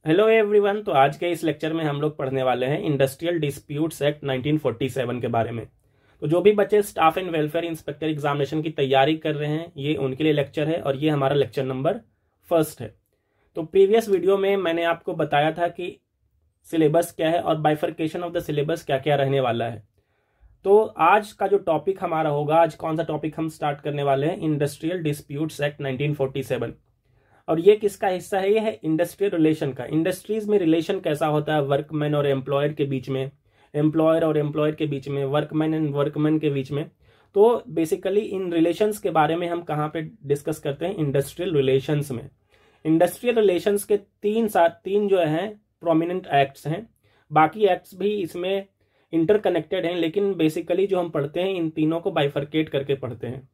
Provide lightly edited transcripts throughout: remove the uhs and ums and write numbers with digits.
Hello everyone. तो आज के इस लेक्चर में हम लोग पढ़ने वाले हैं इंडस्ट्रियल डिस्प्यूट्स एक्ट 1947 के बारे में। तो जो भी बच्चे staff and welfare inspector examination की तैयारी कर रहे हैं ये उनके लिए लेक्चर है और ये हमारा लेक्चर नंबर 1 है। तो प्रीवियस वीडियो में मैंने आपको बताया था कि सिलेबस क्या है और बाइफर्केशन ऑफ द सिलेबस क्या क्या रहने वाला है। तो आज का जो टॉपिक हमारा होगा, आज कौन सा टॉपिक हम स्टार्ट करने वाले हैं, इंडस्ट्रियल डिस्प्यूट्स एक्ट 1947। और ये किसका हिस्सा है? ये है इंडस्ट्रियल रिलेशन का। इंडस्ट्रीज में रिलेशन कैसा होता है वर्कमैन और एम्प्लॉयर के बीच में, एम्प्लॉयर और एम्प्लॉयर के बीच में, वर्कमैन एंड वर्कमैन के बीच में। तो बेसिकली इन रिलेशंस के बारे में हम कहाँ पे डिस्कस करते हैं? इंडस्ट्रियल रिलेशंस में। इंडस्ट्रियल रिलेशंस के तीन जो हैं प्रोमिनेंट एक्ट्स हैं। बाकी एक्ट्स भी इसमें इंटरकनेक्टेड हैं, लेकिन बेसिकली जो हम पढ़ते हैं इन तीनों को बाइफरकेट करके पढ़ते हैं।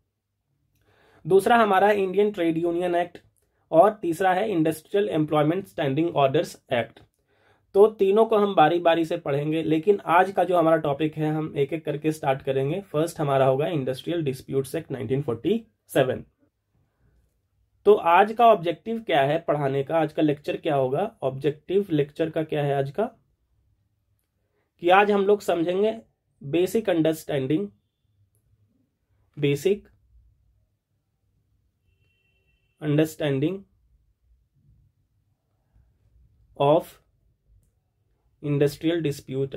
दूसरा हमारा इंडियन ट्रेड यूनियन एक्ट और तीसरा है industrial employment standing orders act. तो तीनों को हम बारी बारी से पढ़ेंगे, लेकिन आज का जो हमारा टॉपिक है हम एक एक करके स्टार्ट करेंगे। फर्स्ट हमारा होगा इंडस्ट्रियल डिस्प्यूट्स एक्ट 1947। तो आज का ऑब्जेक्टिव क्या है पढ़ाने का? आज का लेक्चर क्या होगा? ऑब्जेक्टिव लेक्चर का क्या है आज का? कि आज हम लोग समझेंगे basic understanding of industrial disputes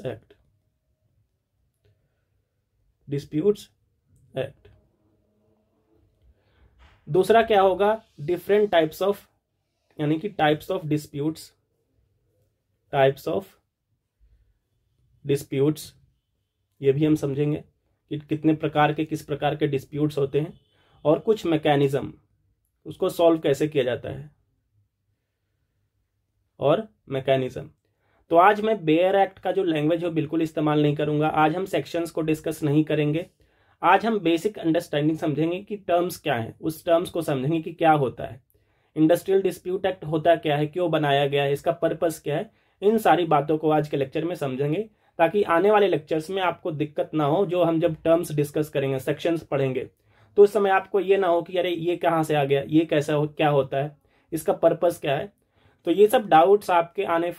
act दूसरा क्या होगा? डिफरेंट टाइप्स ऑफ, यानी कि टाइप्स ऑफ डिस्प्यूट्स, ये भी हम समझेंगे कि कितने प्रकार के, किस प्रकार के डिस्प्यूट्स होते हैं और कुछ मैकेनिज्म, उसको सॉल्व कैसे किया जाता है और मैकेनिज्म। तो आज मैं बेयर एक्ट का जो लैंग्वेज है बिल्कुल इस्तेमाल नहीं करूंगा। आज हम सेक्शंस को डिस्कस नहीं करेंगे। आज हम बेसिक अंडरस्टैंडिंग समझेंगे कि टर्म्स क्या है, उस टर्म्स को समझेंगे कि क्या होता है इंडस्ट्रियल डिस्प्यूट एक्ट, होता क्या है, क्यों बनाया गया है, इसका पर्पस क्या है। इन सारी बातों को आज के लेक्चर में समझेंगे ताकि आने वाले लेक्चर्स में आपको दिक्कत ना हो। जो हम जब टर्म्स डिस्कस करेंगे, सेक्शंस पढ़ेंगे, तो उस समय आपको ये ना हो कि अरे ये कहाँ से आ गया, ये कैसा हो, क्या होता है, इसका पर्पस क्या है। तो ये सब डाउट्स आपके आने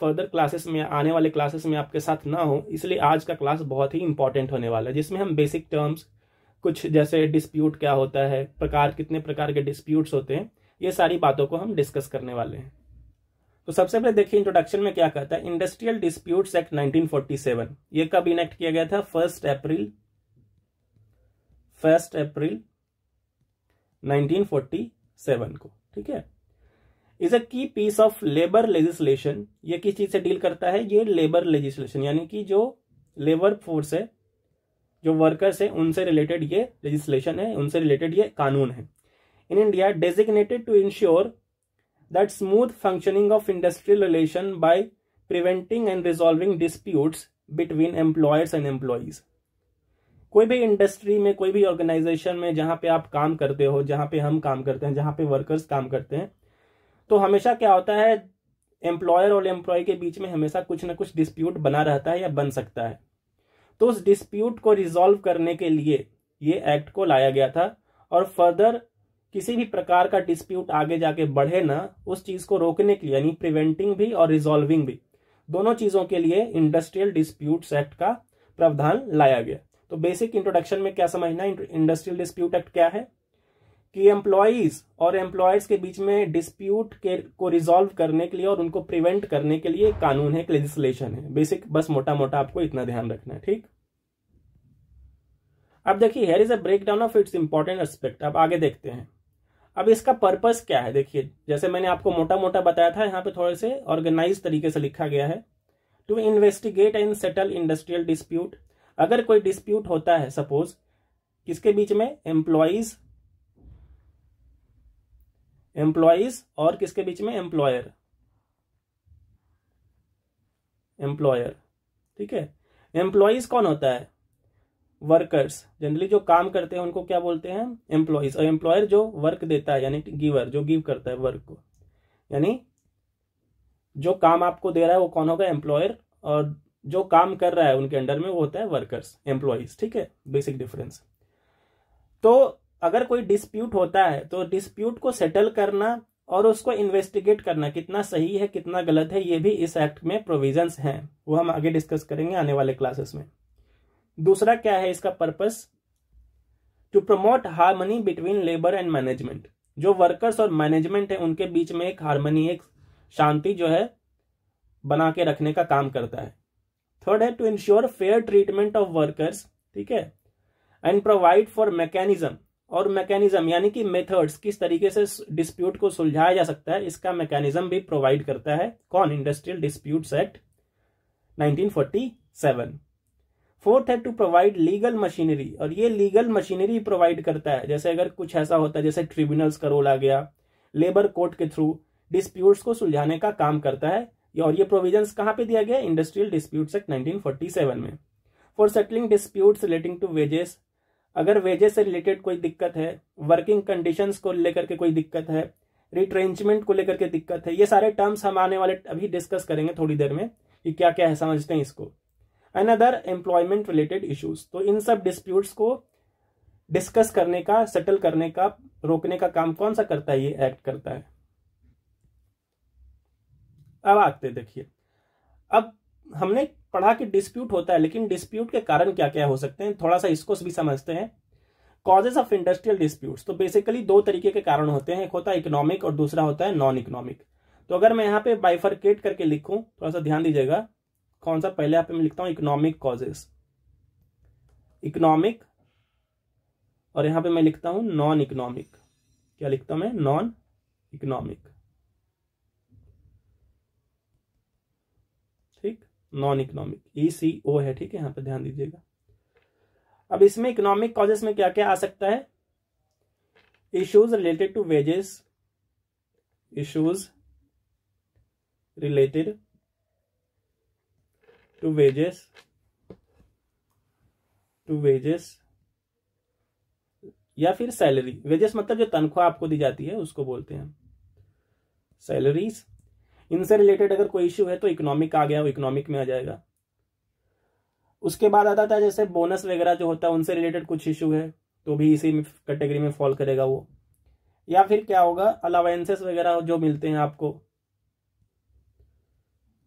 वाले क्लासेस में आपके साथ ना हो, इसलिए आज का क्लास बहुत ही इंपॉर्टेंट होने वाला है, जिसमें हम बेसिक टर्म्स, कुछ जैसे डिस्प्यूट क्या होता है, कितने प्रकार के डिस्प्यूट्स होते हैं, ये सारी बातों को हम डिस्कस करने वाले हैं। तो सबसे पहले देखिए इंट्रोडक्शन में क्या कहता है। इंडस्ट्रियल डिस्प्यूट्स एक्ट 1947 ये कब इनेक्ट किया गया था? 1 अप्रैल 1947 को। ठीक है। इज अ की पीस ऑफ लेबर लेजिस्लेशन। ये किस चीज से डील करता है? ये लेबर लेजिस्लेशन, यानी कि जो लेबर फोर्स है, जो वर्कर्स है, उनसे रिलेटेड ये लेजिस्लेशन है, उनसे रिलेटेड ये कानून है। In India designated to ensure that smooth functioning of industrial relation by preventing and resolving disputes between employers and employees। कोई भी इंडस्ट्री में, कोई भी ऑर्गेनाइजेशन में जहां पे आप काम करते हो, जहां पे हम काम करते हैं, जहां पे वर्कर्स काम करते हैं, तो हमेशा क्या होता है, एम्प्लॉयर और एम्प्लॉय के बीच में हमेशा कुछ ना कुछ डिस्प्यूट बना रहता है या बन सकता है। तो उस डिस्प्यूट को रिजॉल्व करने के लिए ये एक्ट को लाया गया था, और फर्दर किसी भी प्रकार का डिस्प्यूट आगे जाके बढ़े ना, उस चीज को रोकने के लिए, यानी प्रिवेंटिंग भी और रिजॉल्विंग भी, दोनों चीजों के लिए इंडस्ट्रियल डिस्प्यूट्स एक्ट का प्रावधान लाया गया। तो बेसिक इंट्रोडक्शन में क्या समझना है, इंडस्ट्रियल डिस्प्यूट एक्ट क्या है? कि एम्प्लॉइज और एम्प्लॉयर्स के बीच में डिस्प्यूट को रिजॉल्व करने के लिए और उनको प्रिवेंट करने के लिए कानून है, एक लेजिस्लेशन है। बेसिक बस मोटा मोटा आपको इतना ध्यान रखना है। ठीक। अब देखिए, here is a breakdown of its important aspect. अब आगे देखते हैं। अब इसका पर्पस क्या है? देखिए, जैसे मैंने आपको मोटा मोटा बताया था, यहाँ पे थोड़े से ऑर्गेनाइज तरीके से लिखा गया है। To investigate and settle industrial dispute. अगर कोई डिस्प्यूट होता है, सपोज किसके बीच में, एम्प्लॉइज और किसके बीच में, एम्प्लॉयर। ठीक है। एम्प्लॉइज कौन होता है? वर्कर्स। जनरली जो काम करते हैं उनको क्या बोलते हैं? एम्प्लॉइज। और एम्प्लॉयर जो वर्क देता है, यानी गिवर, जो गिव करता है वर्क को, यानी जो काम आपको दे रहा है वो कौन होगा? एम्प्लॉयर। और जो काम कर रहा है उनके अंडर में वो होता है वर्कर्स, एम्प्लॉइज। ठीक है, बेसिक डिफरेंस। तो अगर कोई डिस्प्यूट होता है तो डिस्प्यूट को सेटल करना और उसको इन्वेस्टिगेट करना कितना सही है कितना गलत है, ये भी इस एक्ट में प्रोविजंस हैं, वो हम आगे डिस्कस करेंगे आने वाले क्लासेस में। दूसरा क्या है इसका purpose, to promote harmony between labour and management. जो वर्कर्स और मैनेजमेंट है उनके बीच में एक हार्मनी, एक शांति जो है बना के रखने का काम करता है। थर्ड है to ensure fair treatment of workers, ठीक है, एंड प्रोवाइड फॉर मैकेनिज्म, और मैकेनिज्म यानी कि मेथड्स, किस तरीके से डिस्प्यूट को सुलझाया जा सकता है, इसका मैकेनिज्म भी प्रोवाइड करता है कौन, इंडस्ट्रियल डिस्प्यूट्स एक्ट 1947। फोर्थ है टू प्रोवाइड लीगल मशीनरी, और ये लीगल मशीनरी प्रोवाइड करता है, जैसे अगर कुछ ऐसा होता है जैसे ट्रिब्यूनल्स का रोल आ गया, लेबर कोर्ट के थ्रू डिस्प्यूट्स को सुलझाने का काम करता है, और ये प्रोविजंस कहां पे दिया गया, इंडस्ट्रियल डिस्प्यूट्स एक्ट 1947 में। For settling disputes relating to wages, अगर वेजेस से रिलेटेड कोई दिक्कत है, वर्किंग कंडीशंस को लेकर के कोई दिक्कत है, रिट्रेंचमेंट को लेकर के दिक्कत है, ये सारे टर्म्स हम आने वाले अभी डिस्कस करेंगे थोड़ी देर में कि क्या क्या है, समझते हैं इसको। अनदर एम्प्लॉयमेंट रिलेटेड इश्यूज, तो इन सब डिस्प्यूट्स को डिस्कस करने का, सेटल करने का, रोकने का काम कौन सा करता है, ये एक्ट करता है। अब आते देखिए, अब हमने पढ़ा कि डिस्प्यूट होता है, लेकिन डिस्प्यूट के कारण क्या क्या हो सकते हैं, थोड़ा सा इसको भी समझते हैं। कॉजेज ऑफ इंडस्ट्रियल डिस्प्यूट्स, तो बेसिकली दो तरीके के कारण होते हैं, एक होता है इकोनॉमिक और दूसरा होता है नॉन इकोनॉमिक। तो अगर मैं यहाँ पे बाइफरकेट करके लिखूं, थोड़ा सा ध्यान दीजिएगा, कौन सा, पहले यहाँ पे मैं लिखता हूं इकोनॉमिक कॉजेज, इकोनॉमिक, और यहां पे मैं लिखता हूं नॉन इकोनॉमिक। क्या लिखता हूं मैं, नॉन इकोनॉमिक, ठीक, नॉन इकोनॉमिक, ECO है, ठीक है, यहां पे ध्यान दीजिएगा। अब इसमें इकोनॉमिक कॉजेस में क्या क्या आ सकता है, issues related to wages, issues related to wages, या फिर सैलरी। वेजेस मतलब जो तनख्वाह आपको दी जाती है उसको बोलते हैं सैलरीज। इनसे रिलेटेड अगर कोई इश्यू है तो इकोनॉमिक आ गया, वो इकोनॉमिक में आ जाएगा। उसके बाद आता था जैसे बोनस वगैरह जो होता है, उनसे रिलेटेड कुछ इश्यू है तो भी इसी कैटेगरी में फॉल करेगा वो। या फिर क्या होगा, अलावेंसेस वगैरह जो मिलते हैं आपको,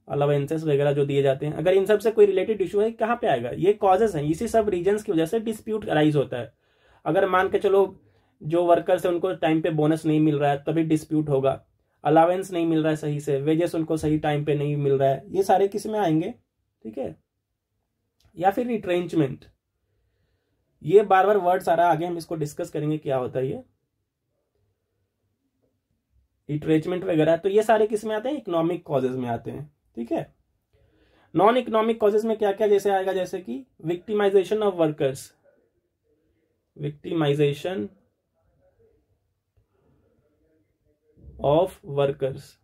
अलावेंसेस वगैरह जो दिए जाते हैं, अगर इन सब से कोई रिलेटेड इशू है, कहाँ पे आएगा, ये कॉजेस हैं, इसी सब रीजंस की वजह से डिस्प्यूट अराइज होता है। अगर मान के चलो जो वर्कर्स है उनको टाइम पे बोनस नहीं मिल रहा है तभी डिस्प्यूट होगा, अलावेंस नहीं मिल रहा है सही से, वेजेस उनको सही टाइम पे नहीं मिल रहा है, ये सारे किस में आएंगे, ठीक है। या फिर रिट्रेंचमेंट, ये बार बार वर्ड्स आ रहा है, आगे हम इसको डिस्कस करेंगे क्या होता है ये रिट्रेंचमेंट वगैरह। तो ये सारे किस में आते हैं, इकोनॉमिक कॉजेज में आते हैं, ठीक है। नॉन इकोनॉमिक कॉजेज में क्या क्या जैसे आएगा, जैसे कि victimisation of workers, victimisation of workers,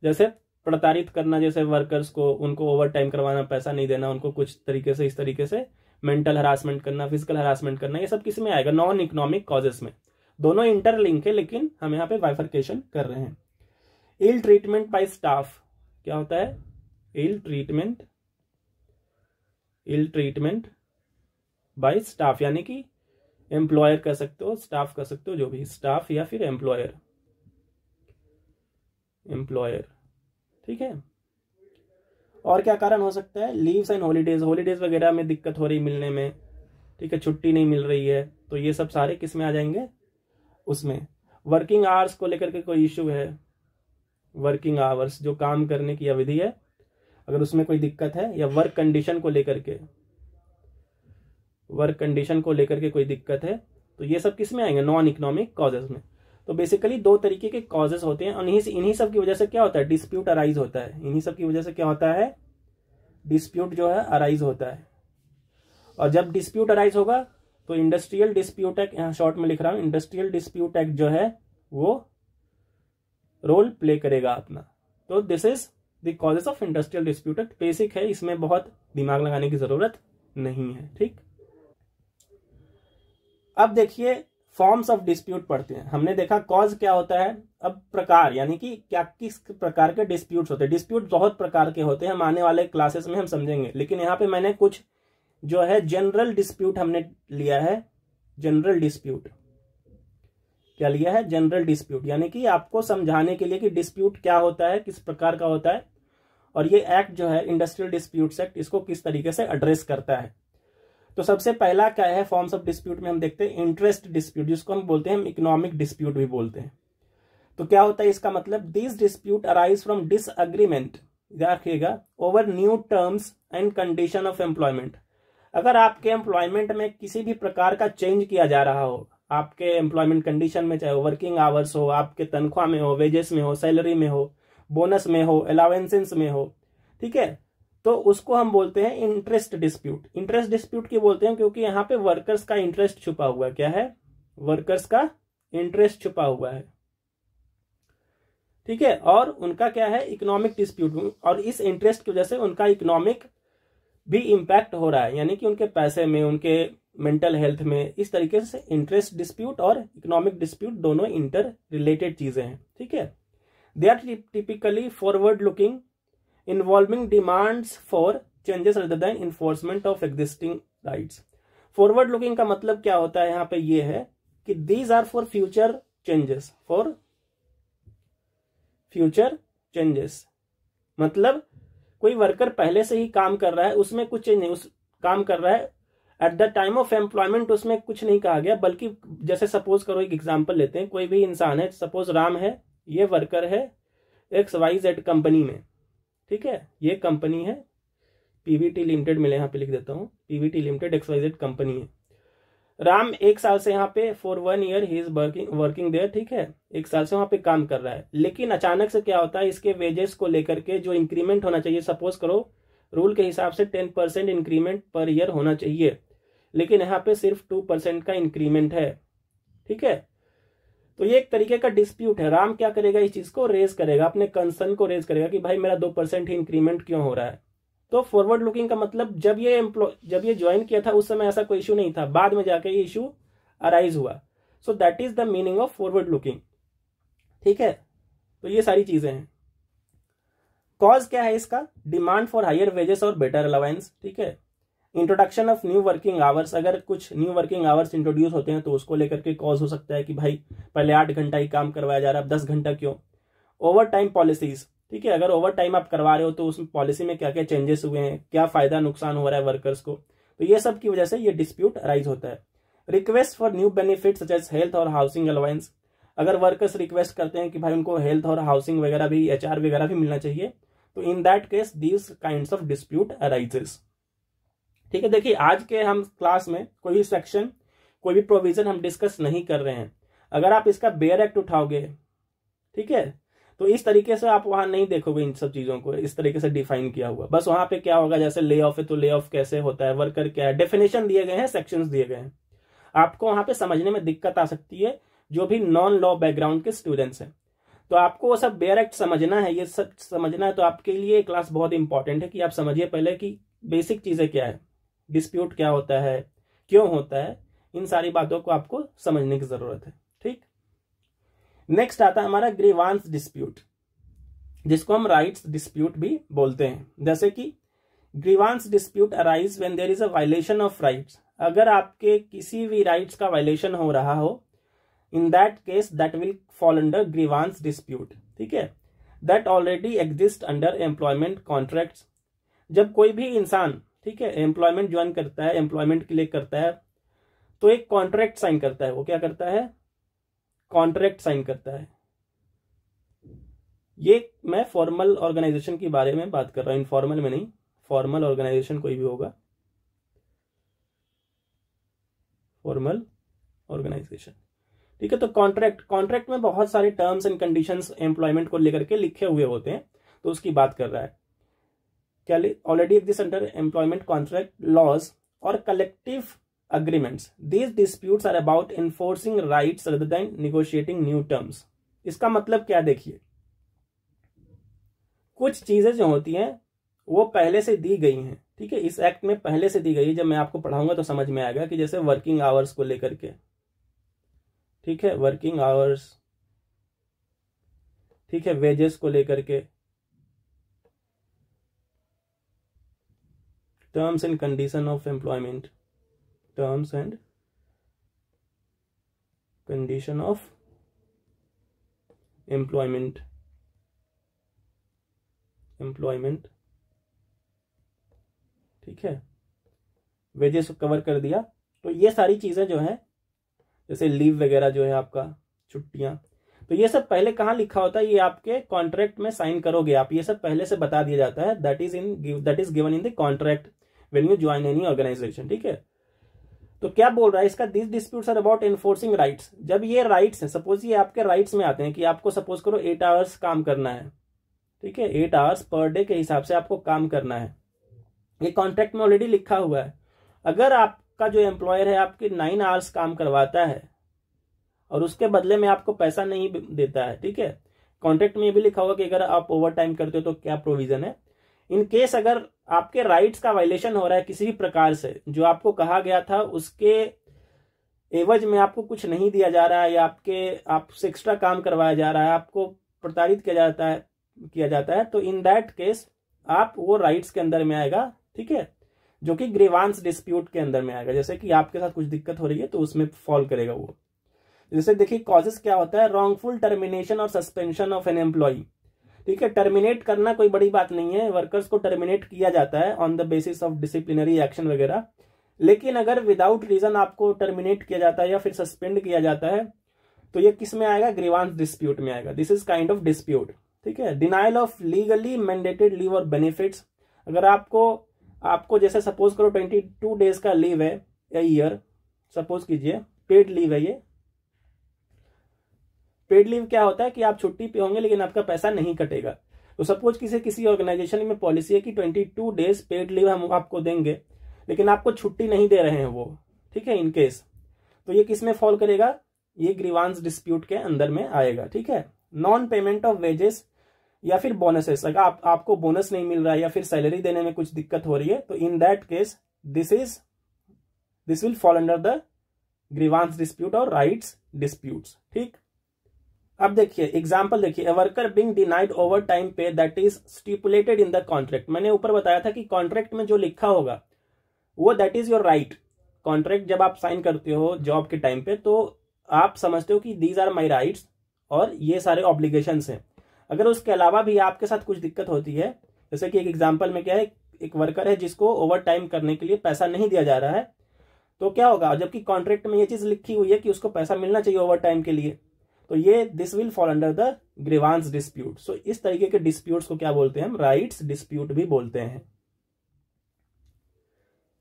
जैसे प्रताड़ित करना, जैसे वर्कर्स को, उनको ओवर टाइम करवाना, पैसा नहीं देना उनको, कुछ तरीके से इस तरीके से मेंटल हरासमेंट करना, फिजिकल हरासमेंट करना, ये सब किस में आएगा, नॉन इकोनॉमिक कॉजेस में। दोनों इंटरलिंक है लेकिन हम यहाँ पे बाइफरकेशन कर रहे हैं। इल ट्रीटमेंट बाय स्टाफ, क्या होता है, इल ट्रीटमेंट बाय स्टाफ, यानी कि एम्प्लॉयर कर सकते हो, स्टाफ कर सकते हो, जो भी, स्टाफ या फिर एम्प्लॉयर, ठीक है। और क्या कारण हो सकता है, लीव्स एंड हॉलीडेज, हॉलीडेज वगैरह में दिक्कत हो रही मिलने में, ठीक है, छुट्टी नहीं मिल रही है, तो ये सब सारे किस में आ जाएंगे, उसमें। वर्किंग आवर्स को लेकर के कोई इश्यू है, वर्किंग आवर्स जो काम करने की अवधि है, अगर उसमें कोई दिक्कत है, या वर्क कंडीशन को लेकर के कोई दिक्कत है, तो ये सब किस में आएंगे, नॉन इकोनॉमिक कॉजेज में। तो बेसिकली दो तरीके के कॉजेज होते हैं, और इन्हीं सब की वजह से क्या होता है, डिस्प्यूट अराइज होता है, इन्हीं सब की वजह से क्या होता है, डिस्प्यूट जो है अराइज होता है। और जब डिस्प्यूट अराइज होगा तो इंडस्ट्रियल डिस्प्यूट एक्ट, यहाँ शॉर्ट में लिख रहा हूं, इंडस्ट्रियल डिस्प्यूट एक्ट जो है वो रोल प्ले करेगा अपना। तो this is the causes of industrial dispute act, basic है, इसमें बहुत दिमाग लगाने की जरूरत नहीं है, ठीक। अब देखिए फॉर्म्स ऑफ डिस्प्यूट पढ़ते हैं। हमने देखा कॉज क्या होता है, अब प्रकार, यानी कि क्या किस प्रकार के डिस्प्यूट्स होते हैं। डिस्प्यूट बहुत प्रकार के होते हैं, हम आने वाले क्लासेस में हम समझेंगे, लेकिन यहाँ पे मैंने कुछ जो है जनरल डिस्प्यूट हमने लिया है, जनरल डिस्प्यूट। क्या लिया है? जनरल डिस्प्यूट, यानी कि आपको समझाने के लिए कि डिस्प्यूट क्या होता है, किस प्रकार का होता है, और ये एक्ट जो है इंडस्ट्रियल डिस्प्यूट्स एक्ट इसको किस तरीके से एड्रेस करता है। तो सबसे पहला क्या है फॉर्म्स ऑफ डिस्प्यूट में, हम देखते हैं इंटरेस्ट डिस्प्यूट, जिसको हम बोलते हैं, हम इकोनॉमिक डिस्प्यूट भी बोलते हैं। तो क्या होता है इसका मतलब, this dispute arise from disagreement, याद रखिएगा, over new terms and condition of employment. अगर आपके एम्प्लॉयमेंट में किसी भी प्रकार का चेंज किया जा रहा हो, आपके एम्प्लॉयमेंट कंडीशन में, चाहे वर्किंग आवर्स हो, आपके तनख्वाह में हो, वेजेस में हो, सैलरी में हो, बोनस में हो, अलावेंसेस में हो, ठीक है, तो उसको हम बोलते हैं इंटरेस्ट डिस्प्यूट। इंटरेस्ट डिस्प्यूट क्यों बोलते हैं? क्योंकि यहाँ पे वर्कर्स का इंटरेस्ट छुपा हुआ है। क्या है? वर्कर्स का इंटरेस्ट छुपा हुआ है, ठीक है, और उनका क्या है? इकोनॉमिक डिस्प्यूट, और इस इंटरेस्ट की वजह से उनका इकोनॉमिक भी इंपैक्ट हो रहा है, यानी कि उनके पैसे में, उनके मेंटल हेल्थ में। इस तरीके से इंटरेस्ट डिस्प्यूट और इकोनॉमिक डिस्प्यूट दोनों इंटर रिलेटेड चीजें हैं, ठीक है। They are typically forward looking, involving demands for changes rather than enforcement of existing rights। Forward looking का मतलब क्या होता है यहाँ पे? ये है कि these are for future changes, for future changes, मतलब कोई वर्कर पहले से ही काम कर रहा है, उसमें कुछ चेंज नहीं, उस काम कर रहा है, at the time of employment उसमें कुछ नहीं कहा गया, बल्कि जैसे सपोज करो, एक एग्जांपल लेते हैं, कोई भी इंसान है, सपोज राम है, ये वर्कर है XYZ कंपनी में, ठीक है, ये कंपनी है PVT लिमिटेड, मिले यहाँ पे लिख देता हूँ, PVT लिमिटेड XYZ कंपनी है। राम 1 साल से यहाँ पे फॉर 1 ईयर ही इज वर्किंग देयर, ठीक है, 1 साल से वहां पे काम कर रहा है। लेकिन अचानक से क्या होता है, इसके वेजेस को लेकर के जो इंक्रीमेंट होना चाहिए, सपोज करो रूल के हिसाब से 10% इंक्रीमेंट पर ईयर होना चाहिए, लेकिन यहाँ पे सिर्फ 2% का इंक्रीमेंट है, ठीक है। तो ये एक तरीके का डिस्प्यूट है। राम क्या करेगा? इस चीज को रेज करेगा, अपने कंसर्न को रेज करेगा कि भाई मेरा 2% ही इंक्रीमेंट क्यों हो रहा है। तो फॉरवर्ड लुकिंग का मतलब, जब ये ज्वाइन किया था उस समय ऐसा कोई इशू नहीं था, बाद में जाके ये इशू अराइज हुआ। So that is the meaning of forward looking, ठीक है। तो ये सारी चीजें हैं। कॉज क्या है इसका? डिमांड फॉर हायर वेजेस और बेटर अलाउंस, ठीक है। Introduction of new working hours, अगर कुछ न्यू वर्किंग आवर्स इंट्रोड्यूस होते हैं तो उसको लेकर के कॉज हो सकता है कि भाई पहले 8 घंटा ही काम करवाया जा रहा है, अब 10 घंटा क्यों। ओवर टाइम पॉलिसीज, ठीक है, अगर ओवर टाइम आप करवा रहे हो तो उस पॉलिसी में क्या क्या चेंजेस हुए हैं, क्या फायदा नुकसान हो रहा है वर्कर्स को, तो ये सब की वजह से ये डिस्प्यूट अराइज होता है। Request for new benefits such as health और हाउसिंग अलाउंस, अगर वर्कर्स रिक्वेस्ट करते हैं कि भाई उनको हेल्थ और हाउसिंग वगैरह भी, HR वगैरह भी मिलना चाहिए, तो in that case these kinds of dispute arises, ठीक है। देखिए आज के हम क्लास में कोई भी सेक्शन, कोई भी प्रोविजन हम डिस्कस नहीं कर रहे हैं। अगर आप इसका बेयर एक्ट उठाओगे, ठीक है, तो इस तरीके से आप वहां नहीं देखोगे इन सब चीजों को इस तरीके से डिफाइन किया हुआ। बस वहां पे क्या होगा, जैसे ले ऑफ है तो ले ऑफ कैसे होता है, वर्कर क्या है, डेफिनेशन दिए गए हैं, सेक्शंस दिए गए हैं। आपको वहां पे समझने में दिक्कत आ सकती है जो भी नॉन लॉ बैकग्राउंड के स्टूडेंट्स हैं, तो आपको वो सब बेयर एक्ट समझना है, ये सब समझना है। तो आपके लिए ये क्लास बहुत इंपॉर्टेंट है कि आप समझिए पहले कि बेसिक चीजें क्या है, डिस्प्यूट क्या होता है, क्यों होता है, इन सारी बातों को आपको समझने की जरूरत है, ठीक। नेक्स्ट आता है हमारा ग्रीवांस डिस्प्यूट, जिसको हम राइट्स डिस्प्यूट भी बोलते हैं। जैसे कि grievance dispute arise when there is a violation of rights, अगर आपके किसी भी राइट्स का वायलेशन हो रहा हो, इन that case that will fall under grievance dispute, ठीक है, that already exist under employment contracts. जब कोई भी इंसान, ठीक है, एम्प्लॉयमेंट ज्वाइन करता है, एम्प्लॉयमेंट के लिए करता है, तो एक कॉन्ट्रैक्ट साइन करता है। वो क्या करता है? कॉन्ट्रैक्ट साइन करता है। ये मैं फॉर्मल ऑर्गेनाइजेशन के बारे में बात कर रहा हूं, इनफॉर्मल में नहीं। फॉर्मल ऑर्गेनाइजेशन कोई भी होगा, फॉर्मल ऑर्गेनाइजेशन, ठीक है। तो कॉन्ट्रैक्ट में बहुत सारे टर्म्स एंड कंडीशंस एम्प्लॉयमेंट को लेकर के लिखे हुए होते हैं, तो उसकी बात कर रहा है। क्या already exist under employment contract laws और collective agreements, these disputes are about enforcing rights rather than negotiating new terms. इसका मतलब क्या, देखिए कुछ चीजें जो होती हैं वो पहले से दी गई हैं, ठीक है, इस एक्ट में पहले से दी गई है। जब मैं आपको पढ़ाऊंगा तो समझ में आएगा कि जैसे वर्किंग आवर्स को लेकर के, ठीक है, वर्किंग आवर्स, ठीक है, वेजेस को लेकर के, terms and condition of employment, terms and condition of employment, ठीक है, वेजेस को कवर कर दिया। तो ये सारी चीजें जो है, जैसे लीव वगैरह जो है आपका, छुट्टियां, तो ये सब पहले कहाँ लिखा होता है, ये आपके कॉन्ट्रैक्ट में साइन करोगे आप, ये सब पहले से बता दिया जाता है, that is given in the contract when you join any organisation, ठीक है। तो क्या बोल रहा है इसका, this disputes are about enforcing rights. जब ये राइट्स हैं, सपोज ये आपके राइट्स में आते हैं कि आपको सपोज करो 8 आवर्स काम करना है, ठीक है, 8 आवर्स पर डे के हिसाब से आपको काम करना है, ये कॉन्ट्रैक्ट में ऑलरेडी लिखा हुआ है। अगर आपका जो एम्प्लॉयर है आपके 9 आवर्स काम करवाता है और उसके बदले में आपको पैसा नहीं देता है, ठीक है, कॉन्ट्रैक्ट में ये भी लिखा होगा कि अगर आप ओवर टाइम करते हो तो क्या प्रोविजन है। इन केस अगर आपके राइट्स का वायलेशन हो रहा है किसी भी प्रकार से, जो आपको कहा गया था उसके एवज में आपको कुछ नहीं दिया जा रहा है, या आपसे एक्स्ट्रा काम करवाया जा रहा है, आपको प्रताड़ित किया जाता है, तो इन दैट केस आप वो राइट्स के अंदर में आएगा, ठीक है, जो कि ग्रीवांस डिस्प्यूट के अंदर में आएगा। जैसे कि आपके साथ कुछ दिक्कत हो रही है तो उसमें फॉल करेगा वो। जैसे देखिए कॉजेस क्या होता है, रॉन्गफुल टर्मिनेशन और सस्पेंशन ऑफ एन एम्प्लॉय, ठीक है, टर्मिनेट करना कोई बड़ी बात नहीं है, वर्कर्स को टर्मिनेट किया जाता है on the basis of disciplinary action वगैरह, लेकिन अगर विदाउट रीजन आपको टर्मिनेट किया जाता है या फिर सस्पेंड किया जाता है तो ये किस में आएगा, ग्रीवांस डिस्प्यूट में आएगा। This is kind of dispute, ठीक है। Denial of legally mandated leave और बेनिफिट्स, अगर आपको जैसे सपोज करो 22 डेज का लीव है ईयर, सपोज कीजिए पेड लीव है ये। पेड लीव क्या होता है कि आप छुट्टी पे होंगे लेकिन आपका पैसा नहीं कटेगा। तो सपोज किसी ऑर्गेनाइजेशन में पॉलिसी है कि 22 डेज पेड लीव हम आपको देंगे लेकिन आपको छुट्टी नहीं दे रहे हैं वो, ठीक है, इन केस, तो ये किस में फॉल करेगा, ये ग्रीवांस डिस्प्यूट के अंदर में आएगा, ठीक है। नॉन पेमेंट ऑफ वेजेस या फिर बोनसेस, अगर आपको बोनस नहीं मिल रहा है या फिर सैलरी देने में कुछ दिक्कत हो रही है तो in that case this will fall under the grievance dispute और राइट्स डिस्प्यूट्स, ठीक। अब देखिए एग्जांपल देखिए, a worker being denied overtime pay that is stipulated in the contract. मैंने ऊपर बताया था कि कॉन्ट्रैक्ट में जो लिखा होगा वो that is your right. Contract जब आप साइन करते हो जॉब के टाइम पे तो आप समझते हो कि दीज आर माई राइट्स और ये सारे ऑब्लिगेशंस हैं। अगर उसके अलावा भी आपके साथ कुछ दिक्कत होती है, जैसे कि एक एग्जांपल में क्या है, एक वर्कर है जिसको ओवर टाइम करने के लिए पैसा नहीं दिया जा रहा है, तो क्या होगा, जबकि कॉन्ट्रैक्ट में ये चीज लिखी हुई है कि उसको पैसा मिलना चाहिए ओवर टाइम के लिए, तो ये this will fall under the grievance dispute. So इस तरीके के डिस्प्यूट्स को क्या बोलते हैं हम, राइट्स डिस्प्यूट भी बोलते हैं।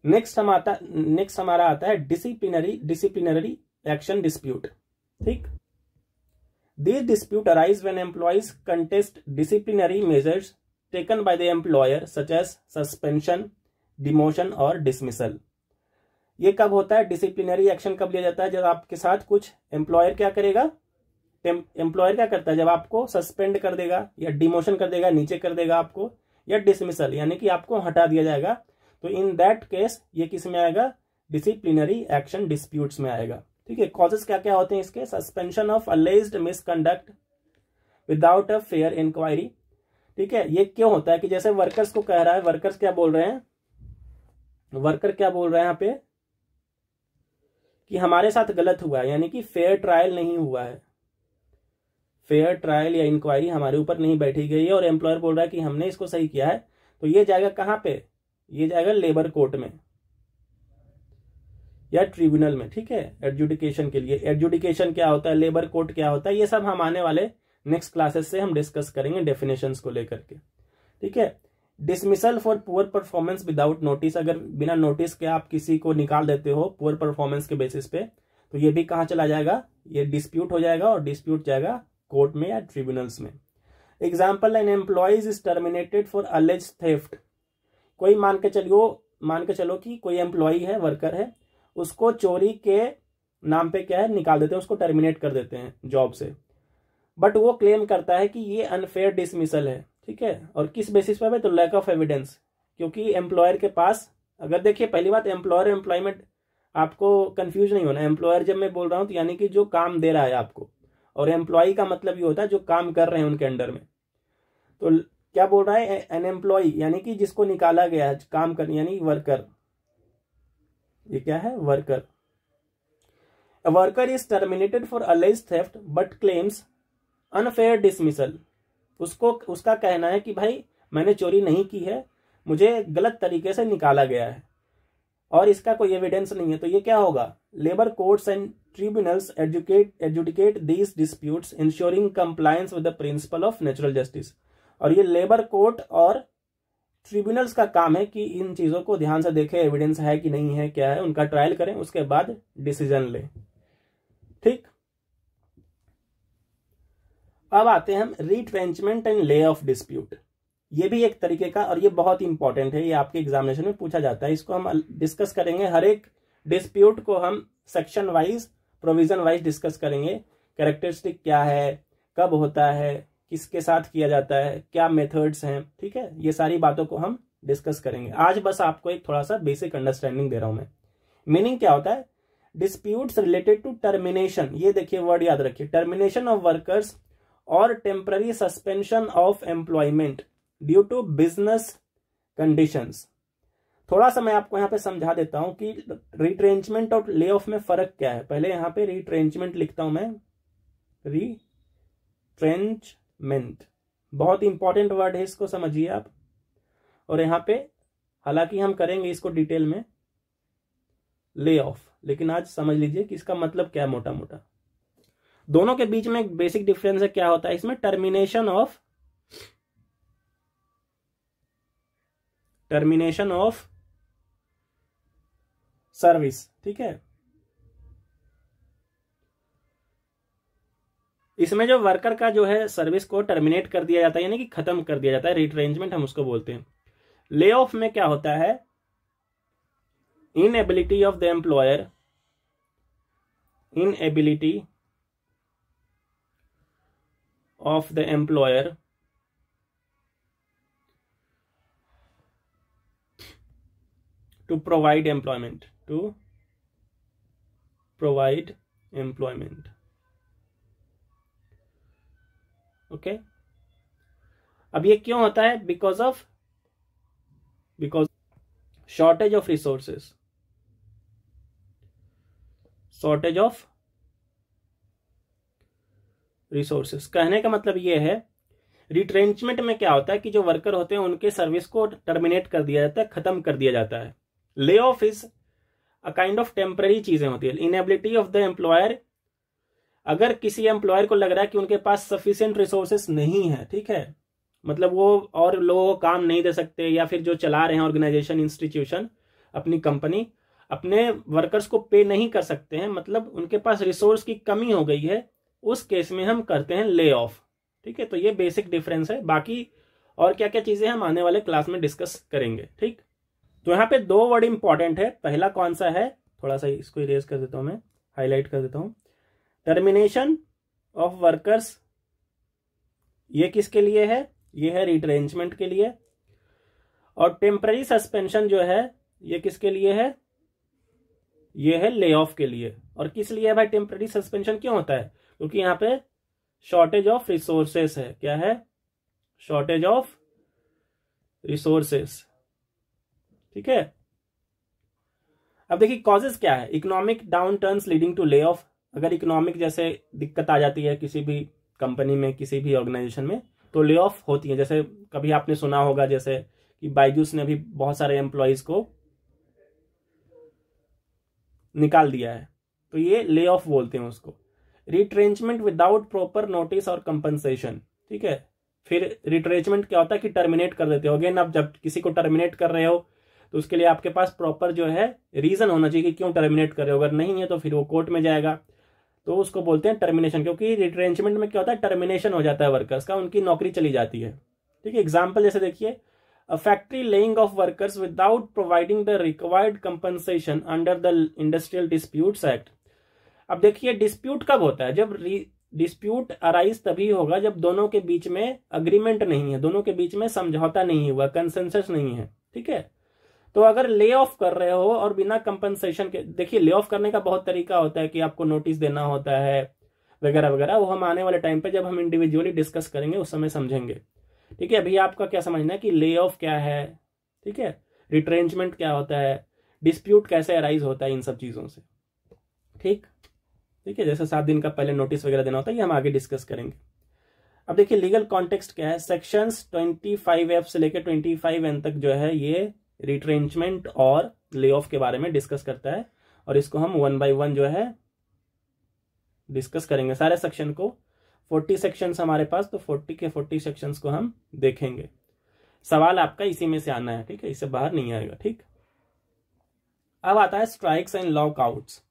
नेक्स्ट हमारा आता है डिसिप्लिनरी एक्शन डिस्प्यूट, ठीक। These dispute arise when employees contest disciplinary measures taken by the employer such as suspension, demotion और dismissal। ये कब होता है, डिसिप्लिनरी एक्शन कब लिया जाता है, जब आपके साथ कुछ एम्प्लॉयर क्या करेगा, एम्प्लॉयर क्या करता है, जब आपको सस्पेंड कर देगा या डिमोशन कर देगा, नीचे कर देगा आपको, या डिसमिसल यानी कि आपको हटा दिया जाएगा, तो इन दैट केस ये किस में आएगा, डिसिप्लिनरी एक्शन डिस्प्यूट्स में आएगा, ठीक है। कॉजेस क्या क्या होते हैं इसके, suspension of alleged misconduct without a fair inquiry, ठीक है। ये क्यों होता है कि जैसे वर्कर्स को कह रहा है, वर्कर्स क्या बोल रहे हैं, वर्कर क्या बोल रहे हैं यहाँ पे कि हमारे साथ गलत हुआ है, यानी कि फेयर ट्रायल नहीं हुआ है, फेयर ट्रायल या इंक्वायरी हमारे ऊपर नहीं बैठी गई है, और एम्प्लॉयर बोल रहा है कि हमने इसको सही किया है, तो ये जाएगा कहाँ पे, ये जाएगा लेबर कोर्ट में या ट्रिब्यूनल में, ठीक है, एडजुडिकेशन के लिए। एडजुडिकेशन क्या होता है, लेबर कोर्ट क्या होता है, ये सब हम आने वाले नेक्स्ट क्लासेस से हम डिस्कस करेंगे डेफिनेशंस को लेकर के, ठीक है। Dismissal for poor performance without notice, अगर बिना नोटिस के आप किसी को निकाल देते हो पुअर परफॉर्मेंस के बेसिस पे, तो ये भी कहाँ चला जाएगा, ये डिस्प्यूट हो जाएगा, और डिस्प्यूट जाएगा कोर्ट में या ट्रिब्यूनल्स में। Example, an employees is terminated for alleged theft. कोई मान के चलो कि कोई एम्प्लॉय है, वर्कर है, उसको चोरी के नाम पे क्या है निकाल देते हैं, उसको टर्मिनेट कर देते हैं जॉब से, बट वो क्लेम करता है कि ये अनफेयर डिसमिसल है, ठीक है। और किस बेसिस पे, तो लैक ऑफ एविडेंस, क्योंकि एम्प्लॉयर के पास, अगर देखिए पहली बात, एम्प्लॉयर एम्प्लॉयमेंट आपको कंफ्यूज नहीं होना, एम्प्लॉयर जब मैं बोल रहा हूं तो यानी कि जो काम दे रहा है आपको, और एम्प्लॉय का मतलब ये होता है जो काम कर रहे हैं उनके अंडर में। तो क्या बोल रहा है, एन एम्प्लॉय यानी कि जिसको निकाला गया है काम करने, यानी वर्कर, ये क्या है, worker. A worker is terminated for alleged theft but claims unfair dismissal. उसका कहना है कि भाई मैंने चोरी नहीं की है, मुझे गलत तरीके से निकाला गया है और इसका कोई एविडेंस नहीं है। तो ये क्या होगा? Labour courts and tribunals adjudicate these disputes ensuring compliance with the principle of natural justice. और ये लेबर कोर्ट और ट्रिब्यूनल्स का काम है कि इन चीजों को ध्यान से देखें, एविडेंस है कि नहीं है, क्या है, उनका ट्रायल करें, उसके बाद डिसीजन लें। ठीक, अब आते हैं हम retrenchment and lay off dispute. ये भी एक तरीके का, और ये बहुत इंपॉर्टेंट है, ये आपके एग्जामिनेशन में पूछा जाता है। इसको हम डिस्कस करेंगे, हर एक डिस्प्यूट को हम section wise, provision wise discuss करेंगे। कैरेक्टरिस्टिक क्या है, कब होता है, किसके साथ किया जाता है, क्या मेथड्स हैं, ठीक है, ये सारी बातों को हम डिस्कस करेंगे। आज बस आपको एक थोड़ा सा बेसिक अंडरस्टैंडिंग दे रहा हूं मैं। मीनिंग क्या होता है? डिस्प्यूट्स रिलेटेड टू टर्मिनेशन, ये देखिए वर्ड याद रखिए, टर्मिनेशन ऑफ वर्कर्स और temporary suspension of employment due to business conditions. थोड़ा सा मैं आपको यहां पे समझा देता हूं कि रिट्रेंचमेंट और ले ऑफ में फर्क क्या है। पहले यहां पे रिट्रेंचमेंट लिखता हूं मैं, रिट्रेंचमेंट बहुत इंपॉर्टेंट वर्ड है, इसको समझिए आप। और यहां पे हालांकि हम करेंगे इसको डिटेल में ले ऑफ, लेकिन आज समझ लीजिए कि इसका मतलब क्या है मोटा मोटा। दोनों के बीच में एक बेसिक डिफरेंस है, क्या होता है इसमें? टर्मिनेशन ऑफ सर्विस, ठीक है। इसमें जो वर्कर का जो है सर्विस को टर्मिनेट कर दिया जाता है, यानी कि खत्म कर दिया जाता है, रिट्रेंचमेंट हम उसको बोलते हैं। ले ऑफ में क्या होता है? Inability of the employer, inability of the employer to provide employment, to provide employment, okay। अब ये क्यों होता है? Because shortage of resources, shortage of resources. कहने का मतलब ये है, रिट्रेंचमेंट में क्या होता है कि जो वर्कर होते हैं उनके सर्विस को टर्मिनेट कर दिया जाता है, खत्म कर दिया जाता है। Lay off is a kind of temporary चीजें होती है। इनएबिलिटी ऑफ द एम्प्लॉयर, अगर किसी एम्प्लॉयर को लग रहा है कि उनके पास सफिशिएंट रिसोर्सेस नहीं है, ठीक है, मतलब वो और लोगों को काम नहीं दे सकते, या फिर जो चला रहे हैं ऑर्गेनाइजेशन, इंस्टीट्यूशन, अपनी कंपनी, अपने वर्कर्स को पे नहीं कर सकते हैं, मतलब उनके पास रिसोर्स की कमी हो गई है, उस केस में हम करते हैं ले ऑफ, ठीक है। तो ये बेसिक डिफरेंस है। बाकी और क्या क्या चीजें हम आने वाले क्लास में डिस्कस करेंगे, ठीक। तो यहाँ पे दो वर्ड इंपॉर्टेंट है। पहला कौन सा है? थोड़ा सा इसको इरेज कर देता हूं मैं, हाईलाइट कर देता हूं। टर्मिनेशन ऑफ वर्कर्स, ये किसके लिए है? ये है रिट्रेंचमेंट के लिए। और टेम्पररी सस्पेंशन जो है, ये किसके लिए है? ये है ले ऑफ के लिए। और किस लिए है भाई टेम्पररी सस्पेंशन? क्यों होता है? क्योंकि यहाँ पे शॉर्टेज ऑफ रिसोर्सेस है। क्या है? शॉर्टेज ऑफ रिसोर्सेस, ठीक है। अब देखिए कॉजेज क्या है। Economic down turns leading to lay off, अगर इकोनॉमिक जैसे दिक्कत आ जाती है किसी भी कंपनी में, किसी भी ऑर्गेनाइजेशन में, तो ले ऑफ होती है। जैसे कभी आपने सुना होगा जैसे कि बायजूस ने भी बहुत सारे एम्प्लॉयज को निकाल दिया है, तो ये ले ऑफ बोलते हैं उसको। रिट्रेंचमेंट विदाउट प्रॉपर नोटिस और कंपनसेशन, ठीक है। फिर रिट्रेंचमेंट क्या होता है कि टर्मिनेट कर देते हो। अगेन आप जब किसी को टर्मिनेट कर रहे हो तो उसके लिए आपके पास प्रॉपर जो है रीजन होना चाहिए कि क्यों टर्मिनेट कर रहे हो। अगर नहीं है तो फिर वो कोर्ट में जाएगा, तो उसको बोलते हैं टर्मिनेशन। क्योंकि रिट्रेंचमेंट में क्या होता है, टर्मिनेशन हो जाता है वर्कर्स का, उनकी नौकरी चली जाती है, ठीक है। एग्जाम्पल जैसे देखिए, a factory laying of workers without providing the required compensation under the industrial disputes act. अब देखिए डिस्प्यूट कब होता है? जब डिस्प्यूट अराइज तभी होगा जब दोनों के बीच में अग्रीमेंट नहीं है, दोनों के बीच में समझौता नहीं हुआ, कंसेंसस नहीं है, ठीक है। तो अगर ले ऑफ कर रहे हो और बिना कंपनसेशन के, देखिए ले ऑफ करने का बहुत तरीका होता है कि आपको नोटिस देना होता है वगैरह वगैरह, वो हम आने वाले टाइम पे जब हम इंडिविजुअली डिस्कस करेंगे उस समय समझेंगे, ठीक है। अभी आपका क्या समझना है कि ले ऑफ क्या है, ठीक है, रिट्रेंचमेंट क्या होता है, डिस्प्यूट कैसे अराइज होता है, इन सब चीजों से, ठीक। ठीक है, जैसे 7 दिन का पहले नोटिस वगैरह देना होता है, ये हम आगे डिस्कस करेंगे। अब देखिए लीगल कॉन्टेक्स्ट क्या है। सेक्शंस 25F से लेकर 25N तक जो है ये रिट्रेंचमेंट और ले ऑफ के बारे में डिस्कस करता है, और इसको हम 1 by 1 जो है डिस्कस करेंगे सारे सेक्शन को। 40 सेक्शंस हमारे पास, तो 40 के 40 सेक्शंस को हम देखेंगे। सवाल आपका इसी में से आना है, ठीक है, इससे बाहर नहीं आएगा। ठीक, अब आता है स्ट्राइक्स एंड लॉकआउट्स।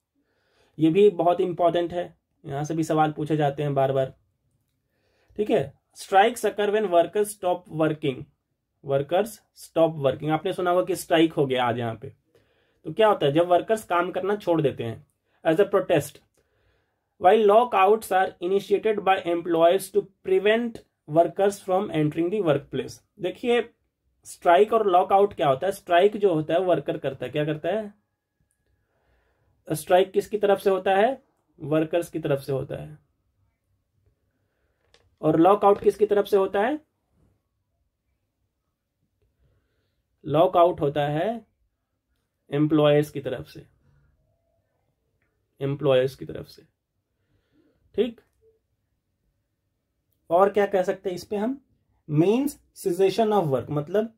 ये भी बहुत इंपॉर्टेंट है, यहां से भी सवाल पूछे जाते हैं बार बार। ठीक है, strikes occur when workers stop working. Workers stop working, आपने सुना होगा कि स्ट्राइक हो गया आज यहाँ पे, तो क्या होता है जब वर्कर्स काम करना छोड़ देते हैं as a protest. While lockouts are initiated by employers to prevent workers from entering the workplace। देखिए स्ट्राइक और लॉकआउट क्या होता है। स्ट्राइक जो होता है वर्कर करता है, क्या करता है, स्ट्राइक किसकी तरफ से होता है, वर्कर्स की तरफ से होता है, और लॉकआउट किसकी तरफ से होता है, लॉकआउट होता है एम्प्लॉयर्स की तरफ से, एम्प्लॉयर्स की तरफ से। ठीक, और क्या कह सकते हैं इस पे हम, मीन्स सिजेशन ऑफ वर्क, मतलब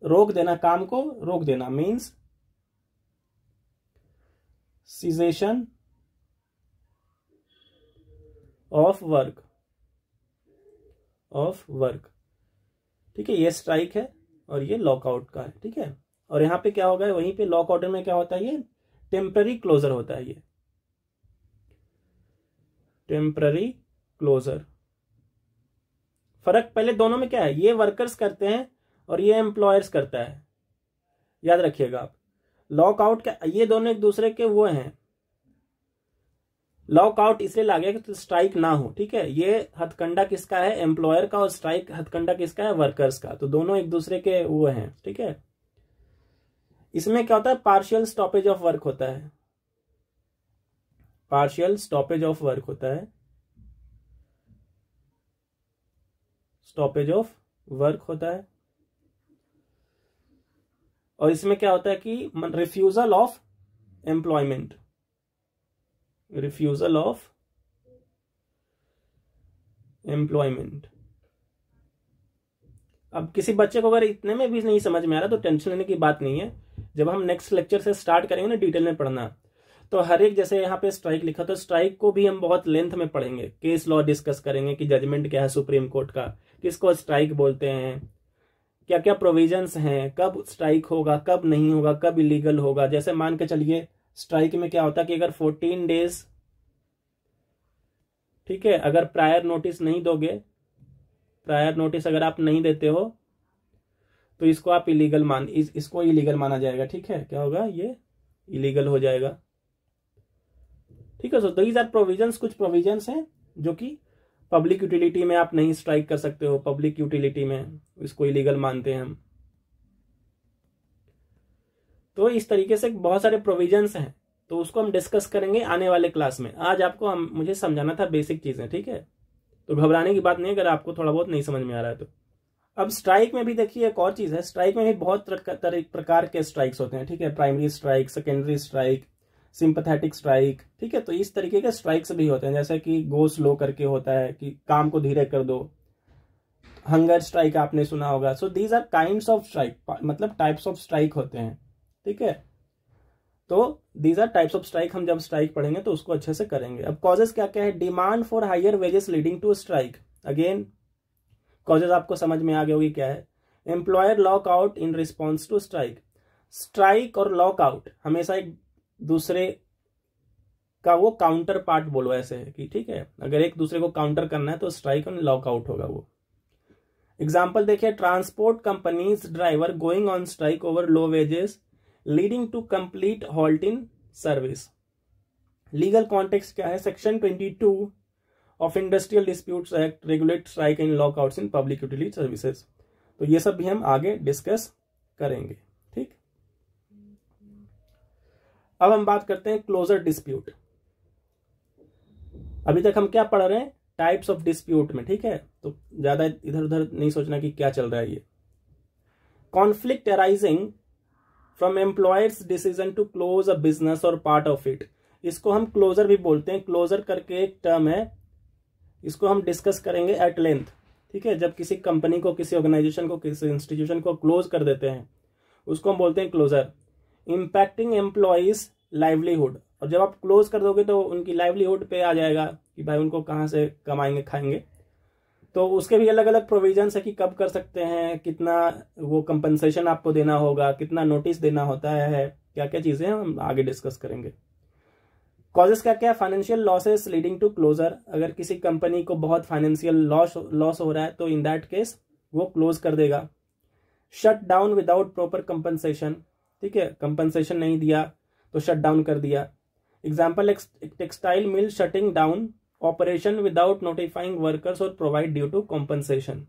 रोक देना, काम को रोक देना, means caseation of work, of work. ठीक है, ये स्ट्राइक है और ये लॉकआउट का है। ठीक है, और यहां पे क्या होगा, वहीं पे लॉकआउट में क्या होता है, ये टेम्पररी क्लोजर होता है, ये टेम्पररी क्लोजर। फर्क पहले दोनों में क्या है, ये वर्कर्स करते हैं और ये एम्प्लॉयर्स करता है, याद रखिएगा आप। लॉकआउट क्या, ये दोनों एक दूसरे के वो हैं। लॉकआउट इसलिए लागे कि तो स्ट्राइक ना हो। ठीक है, ये हथकंडा किसका है, एम्प्लॉयर का, और स्ट्राइक हथकंडा किसका है, वर्कर्स का, तो दोनों एक दूसरे के वो हैं। ठीक है, इसमें क्या होता है, पार्शियल स्टॉपेज ऑफ वर्क होता है, पार्शियल स्टॉपेज ऑफ वर्क होता है, स्टॉपेज ऑफ वर्क होता है। और इसमें क्या होता है कि refusal of employment, refusal of employment. अब किसी बच्चे को अगर इतने में भी नहीं समझ में आ रहा तो टेंशन लेने की बात नहीं है, जब हम नेक्स्ट लेक्चर से स्टार्ट करेंगे ना डिटेल में पढ़ना, तो हर एक, जैसे यहाँ पे स्ट्राइक लिखा, तो स्ट्राइक को भी हम बहुत लेंथ में पढ़ेंगे, केस लॉ डिस्कस करेंगे कि जजमेंट क्या है सुप्रीम कोर्ट का, किसको स्ट्राइक बोलते हैं, क्या क्या प्रोविजंस हैं, कब स्ट्राइक होगा, कब नहीं होगा, कब इलीगल होगा। जैसे मान के चलिए स्ट्राइक में क्या होता है कि अगर 14 डेज, ठीक है, अगर प्रायर नोटिस नहीं दोगे, प्रायर नोटिस अगर आप नहीं देते हो तो इसको आप इलीगल इसको इलीगल माना जाएगा। ठीक है, क्या होगा, ये इलीगल हो जाएगा। ठीक है, सो दीज आर प्रोविजंस, कुछ प्रोविजंस हैं जो कि पब्लिक यूटिलिटी में आप नहीं स्ट्राइक कर सकते हो, पब्लिक यूटिलिटी में इसको इलीगल मानते हैं हम। तो इस तरीके से बहुत सारे प्रोविजंस हैं, तो उसको हम डिस्कस करेंगे आने वाले क्लास में। आज आपको मुझे समझाना था बेसिक चीजें। ठीक है, तो घबराने की बात नहीं अगर आपको थोड़ा बहुत नहीं समझ में आ रहा है तो। अब स्ट्राइक में भी देखिए एक और चीज है, स्ट्राइक में भी बहुत प्रकार के स्ट्राइक्स होते हैं। ठीक है, primary strike, secondary strike, sympathetic strike. ठीक है, तो इस तरीके के स्ट्राइक्स भी होते हैं, जैसे कि गो स्लो करके होता है कि काम को धीरे कर दो, हंगर स्ट्राइक आपने सुना होगा। So these are kinds of strike, मतलब टाइप्स ऑफ स्ट्राइक होते हैं। ठीक है, तो these are types of strike, हम जब स्ट्राइक पढ़ेंगे तो उसको अच्छे से करेंगे। अब कॉजेज क्या क्या है, demand for higher wages leading to strike. Again causes आपको समझ में आ गई होगी क्या है। Employer lock out in response to strike. Strike और लॉक आउट हमेशा एक दूसरे का वो काउंटर पार्ट बोलो ऐसे है कि, ठीक है, अगर एक दूसरे को काउंटर करना है तो स्ट्राइक और लॉक आउट होगा वो। एग्जाम्पल देखिए, transport companies driver going on strike over low wages leading to complete halt in service. Legal context क्या है, section 22 of industrial disputes act regulate strike and lockouts in public utility services. तो ये सब भी हम आगे discuss करेंगे। ठीक, अब हम बात करते हैं क्लोजर डिस्प्यूट। अभी तक हम क्या पढ़ रहे हैं, टाइप्स ऑफ डिस्प्यूट में। ठीक है, तो ज्यादा इधर उधर नहीं सोचना कि क्या चल रहा है ये। Conflict arising from employer's decision to close a business और पार्ट ऑफ इट। इसको हम क्लोजर भी बोलते हैं। क्लोजर करके एक टर्म है, इसको हम डिस्कस करेंगे एट लेंथ। ठीक है, जब किसी कंपनी को, किसी ऑर्गेनाइजेशन को, किसी इंस्टीट्यूशन को क्लोज कर देते हैं उसको हम बोलते हैं क्लोजर। इम्पैक्टिंग एम्प्लॉइज लाइवलीहुड, और जब आप क्लोज कर दोगे तो उनकी लाइवलीहुड पे आ जाएगा कि भाई उनको कहाँ से कमाएंगे खाएंगे। तो उसके भी अलग अलग प्रोविजंस है कि कब कर सकते हैं, कितना वो कंपनसेशन आपको देना होगा, कितना नोटिस देना होता है, क्या क्या चीजें हम आगे डिस्कस करेंगे। कॉजेस क्या क्या है, financial losses leading to closure. अगर किसी कंपनी को बहुत फाइनेंशियल लॉस हो रहा है तो इन दैट केस वो क्लोज कर देगा। Shut down without proper compensation, ठीक है, कंपनसेशन नहीं दिया तो शट डाउन कर दिया। Example, textile mill shutting down operation without notifying workers और प्रोवाइड ड्यू टू कॉम्पनसेशन।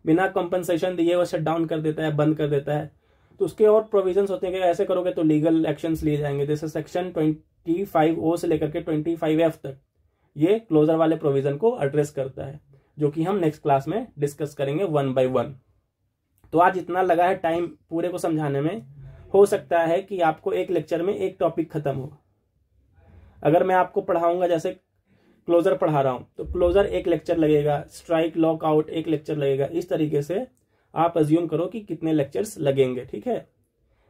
बिना कॉम्पनसेशन दिए वो शट डाउन कर देता है, बंद कर देता है। तो उसके और प्रोविजंस होते हैं कि ऐसे करोगे तो लीगल एक्शंस लिए जाएंगे। जैसे सेक्शन 25O से लेकर के 25F तक ये क्लोजर वाले प्रोविजन को एड्रेस करता है, जो कि हम नेक्स्ट क्लास में डिस्कस करेंगे 1 by 1। तो आज इतना लगा है टाइम पूरे को समझाने में, हो सकता है कि आपको एक लेक्चर में एक टॉपिक खत्म हो। अगर मैं आपको पढ़ाऊंगा, जैसे क्लोजर पढ़ा रहा हूं, तो क्लोजर एक लेक्चर लगेगा, स्ट्राइक लॉकआउट एक लेक्चर लगेगा। इस तरीके से आप अज्यूम करो कि कितने लेक्चर्स लगेंगे। ठीक है,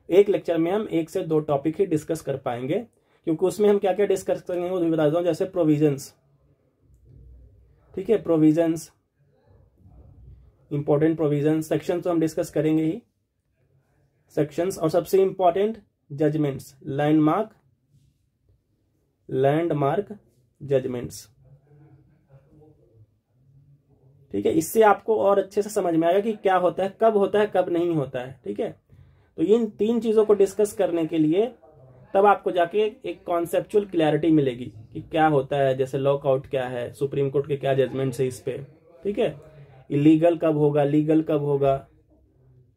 एक लेक्चर में हम 1 से 2 टॉपिक ही डिस्कस कर पाएंगे, क्योंकि उसमें हम क्या क्या डिस्कस करेंगे वो भी बता देता हूं। जैसे प्रोविजंस, ठीक है, प्रोविजंस, इंपॉर्टेंट प्रोविजंस, सेक्शंस तो हम डिस्कस करेंगे ही, सेक्शंस। और सबसे इंपॉर्टेंट जजमेंट्स, लैंडमार्क जजमेंट्स। ठीक है, इससे आपको और अच्छे से समझ में आएगा कि क्या होता है, कब नहीं होता है। ठीक है, तो इन 3 चीजों को डिस्कस करने के लिए तब आपको जाके एक कॉन्सेप्चुअल क्लैरिटी मिलेगी कि क्या होता है। जैसे लॉकआउट क्या है, सुप्रीम कोर्ट के क्या जजमेंट्स है इस पे। ठीक है, इलीगल कब होगा, लीगल कब होगा।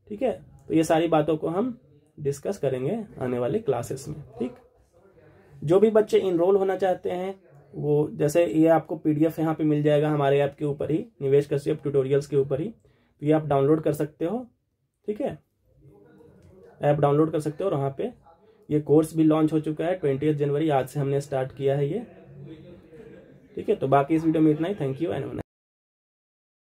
ठीक है, तो ये सारी बातों को हम डिस्कस करेंगे आने वाले क्लासेस में। ठीक, जो भी बच्चे इनरोल होना चाहते हैं वो, जैसे ये आपको PDF यहाँ पे मिल जाएगा हमारे ऐप के ऊपर ही, निवेश कश्यप ट्यूटोरियल्स के ऊपर ही। तो ये आप डाउनलोड कर सकते हो। ठीक है, ऐप डाउनलोड कर सकते हो। और वहाँ पे ये कोर्स भी लॉन्च हो चुका है 20 जनवरी, आज से हमने स्टार्ट किया है ये। ठीक है, तो बाकी इस वीडियो में इतना ही। Thank you and